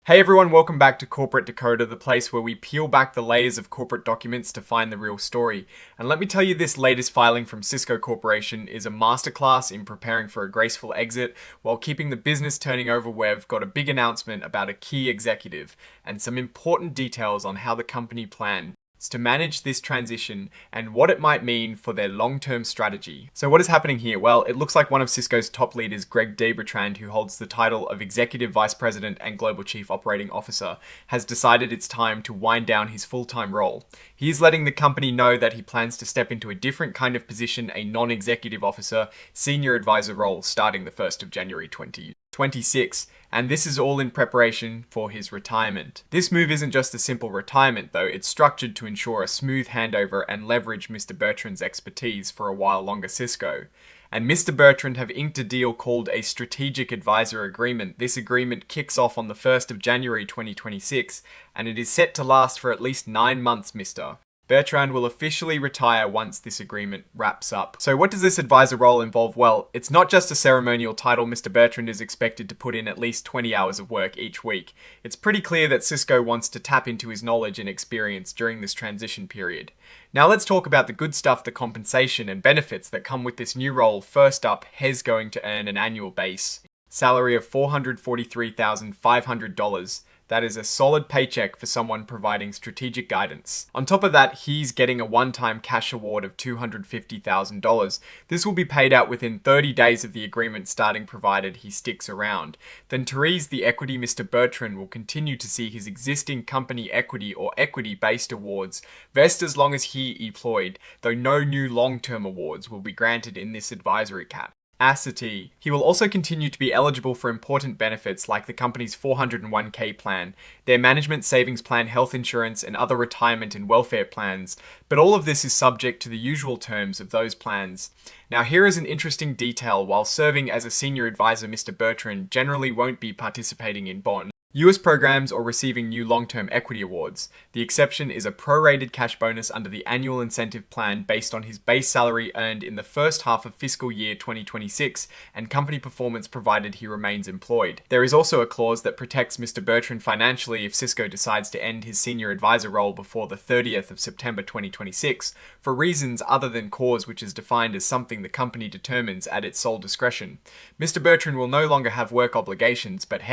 Hey everyone, welcome back to Corporate Decoder, the place where we peel back the layers of corporate documents to find the real story. And let me tell you, this latest filing from Sysco Corporation is a masterclass in preparing for a graceful exit while keeping the business turning over. We've got a big announcement about a key executive and some important details on how the company plans to manage this transition and what it might mean for their long-term strategy. So what is happening here? Well, it looks like one of Sysco's top leaders, Greg Bertrand, who holds the title of Executive Vice President and Global Chief Operating Officer, has decided it's time to wind down his full-time role. He is letting the company know that he plans to step into a different kind of position, a non-executive officer, senior advisor role, starting the 1st of January 2026, and this is all in preparation for his retirement. This move isn't just a simple retirement though, it's structured to ensure a smooth handover and leverage Mr. Bertrand's expertise for a while longer Sysco. And Mr. Bertrand have inked a deal called a Strategic Advisor Agreement. This agreement kicks off on the 1st of January 2026, and it is set to last for at least 9 months, Mr. Bertrand will officially retire once this agreement wraps up. So what does this advisor role involve? Well, it's not just a ceremonial title. Mr. Bertrand is expected to put in at least 20 hours of work each week. It's pretty clear that Sysco wants to tap into his knowledge and experience during this transition period. Now let's talk about the good stuff, the compensation and benefits that come with this new role. First up, Hez going to earn an annual base salary of $443,500. That is a solid paycheck for someone providing strategic guidance. On top of that, he's getting a one-time cash award of $250,000. This will be paid out within 30 days of the agreement starting, provided he sticks around. Then Therese, the equity Mr. Bertrand, will continue to see his existing company equity or equity-based awards vest as long as he employed, though no new long-term awards will be granted in this advisory cap. Acity. He will also continue to be eligible for important benefits like the company's 401k plan, their management savings plan, health insurance, and other retirement and welfare plans, but all of this is subject to the usual terms of those plans. Now here is an interesting detail. While serving as a senior advisor, Mr. Bertrand generally won't be participating in bond, US programs, or receiving new long-term equity awards. The exception is a prorated cash bonus under the annual incentive plan based on his base salary earned in the first half of fiscal year 2026 and company performance, provided he remains employed. There is also a clause that protects Mr. Bertrand financially if Sysco decides to end his senior advisor role before the 30th of September 2026 for reasons other than cause, which is defined as something the company determines at its sole discretion. Mr. Bertrand will no longer have work obligations, but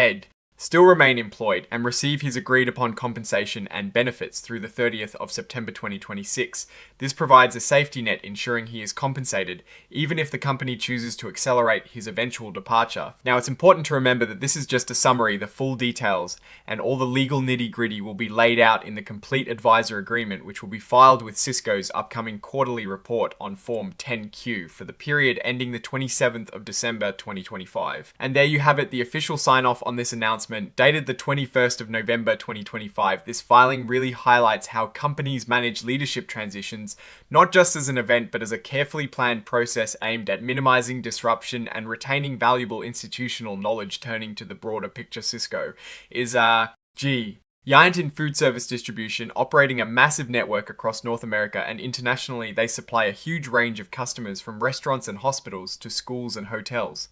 still remain employed and receive his agreed upon compensation and benefits through the 30th of September 2026. This provides a safety net, ensuring he is compensated even if the company chooses to accelerate his eventual departure. Now it's important to remember that this is just a summary. The full details and all the legal nitty-gritty will be laid out in the complete advisor agreement, which will be filed with Sysco's upcoming quarterly report on Form 10Q for the period ending the 27th of December 2025. And there you have it, the official sign-off on this announcement dated the 21st of November 2025. This filing really highlights how companies manage leadership transitions, not just as an event, but as a carefully planned process aimed at minimizing disruption and retaining valuable institutional knowledge. Turning to the broader picture, Sysco is giant in food service distribution, operating a massive network across North America, and internationally they supply a huge range of customers from restaurants and hospitals to schools and hotels.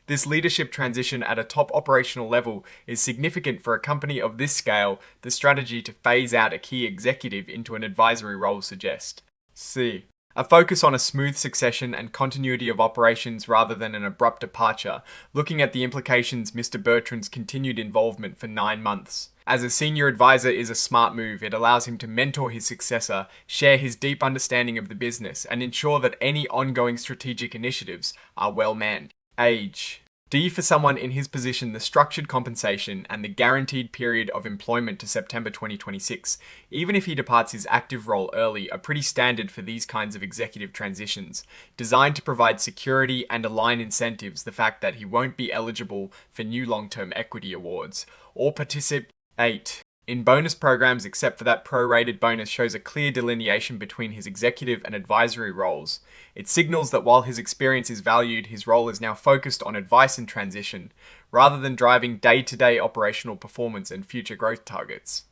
This leadership transition at a top operational level is significant for a company of this scale. The strategy to phase out a key executive into an advisory role suggests a focus on a smooth succession and continuity of operations rather than an abrupt departure. Looking at the implications, Mr. Bertrand's continued involvement for 9 months as a senior advisor is a smart move. It allows him to mentor his successor, share his deep understanding of the business, and ensure that any ongoing strategic initiatives are well manned. D for someone in his position, the structured compensation and the guaranteed period of employment to September 2026, even if he departs his active role early, are pretty standard for these kinds of executive transitions, designed to provide security and align incentives. The fact that he won't be eligible for new long-term equity awards or participate in bonus programs except for that prorated bonus shows a clear delineation between his executive and advisory roles. It signals that while his experience is valued, his role is now focused on advice and transition, rather than driving day-to-day operational performance and future growth targets.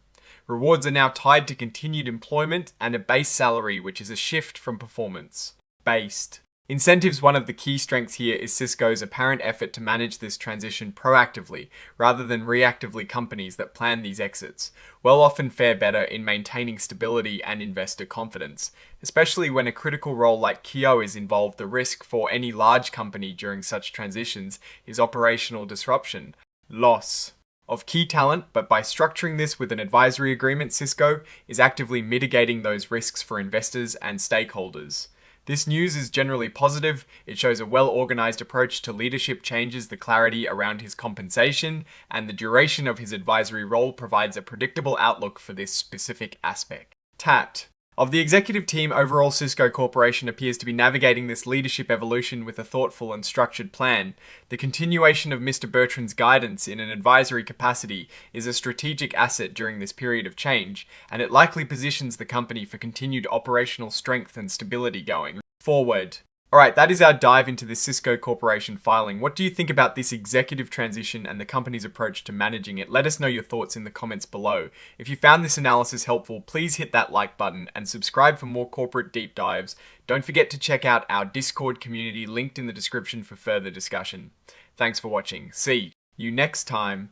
Rewards are now tied to continued employment and a base salary, which is a shift from performance-based Incentives. One of the key strengths here is Sysco's apparent effort to manage this transition proactively, rather than reactively. Companies that plan these exits will often fare better in maintaining stability and investor confidence, especially when a critical role like KEO is involved. The risk for any large company during such transitions is operational disruption, loss of key talent, but by structuring this with an advisory agreement, Sysco is actively mitigating those risks for investors and stakeholders. This news is generally positive. It shows a well-organized approach to leadership changes. The clarity around his compensation and the duration of his advisory role provides a predictable outlook for this specific aspect. Tat. Of the executive team, overall Sysco Corporation appears to be navigating this leadership evolution with a thoughtful and structured plan. The continuation of Mr. Bertrand's guidance in an advisory capacity is a strategic asset during this period of change, and it likely positions the company for continued operational strength and stability going forward. Alright, that is our dive into the Sysco Corporation filing. What do you think about this executive transition and the company's approach to managing it? Let us know your thoughts in the comments below. If you found this analysis helpful, please hit that like button and subscribe for more corporate deep dives. Don't forget to check out our Discord community linked in the description for further discussion. Thanks for watching. See you next time.